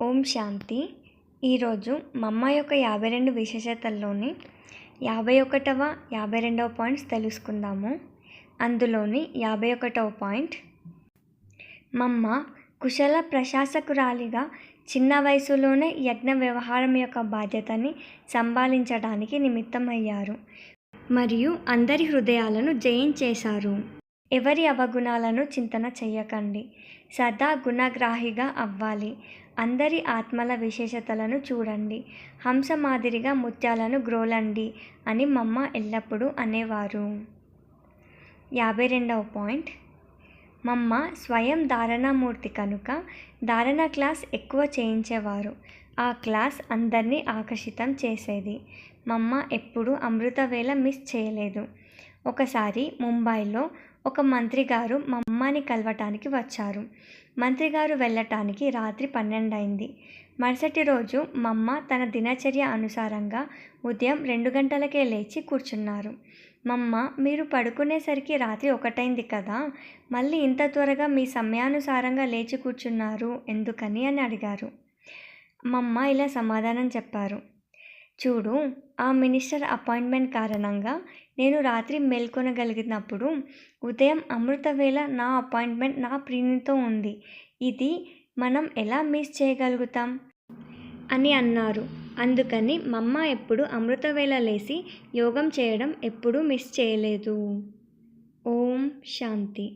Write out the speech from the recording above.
ఓం శాంతి. ఈరోజు మా అమ్మ యొక్క 52 విశేషతల్లోని 51వ 52వ పాయింట్స్ తెలుసుకుందాము. అందులోని 51వ పాయింట్, మమ్మ కుశల ప్రశాసకురాలిగా చిన్న వయసులోనే యజ్ఞ వ్యవహారం యొక్క బాధ్యతని సంభాళించడానికి నిమిత్తమయ్యారు మరియు అందరి హృదయాలను జయించేశారు. ఎవరి అవగుణాలను చింతన చెయ్యకండి, సదా గుణగ్రాహిగా అవ్వాలి. అందరి ఆత్మల విశేషతలను చూడండి, హంస మాదిరిగా ముత్యాలను గ్రోలండి అని మమ్మ ఎల్లప్పుడూ అనేవారు. 52వ పాయింట్, మమ్మ స్వయం ధారణామూర్తి కనుక ధారణ క్లాస్ ఎక్కువ చేయించేవారు. ఆ క్లాస్ అందరినీ ఆకర్షితం చేసేది. మమ్మ ఎప్పుడూ అమృతవేళ మిస్ చేయలేదు. ఒకసారి ముంబైలో ఒక మంత్రిగారు మమ్మని కలవటానికి వచ్చారు. మంత్రిగారు వెళ్ళటానికి రాత్రి 12 అయింది. మరుసటి రోజు మమ్మ తన దినచర్య అనుసారంగా ఉదయం 2 గంటలకే లేచి కూర్చున్నారు. మమ్మ, మీరు పడుకునేసరికి రాత్రి 1 అయింది కదా, మళ్ళీ ఇంత త్వరగా మీ సమయానుసారంగా లేచి కూర్చున్నారు ఎందుకని అని అడిగారు. మమ్మ ఇలా సమాధానం చెప్పారు, చూడు, ఆ మినిస్టర్ అపాయింట్మెంట్ కారణంగా నేను రాత్రి మేల్కొనగలిగినప్పుడు ఉదయం అమృతవేళ నా అపాయింట్మెంట్ నా ప్రియునితో ఉంది. ఇది మనం ఎలా మిస్ చేయగలుగుతాం అని అన్నారు. అందుకని మమ్మ ఎప్పుడు అమృతవేళ లేచి యోగం చేయడం ఎప్పుడూ మిస్ చేయలేదు. ఓం శాంతి.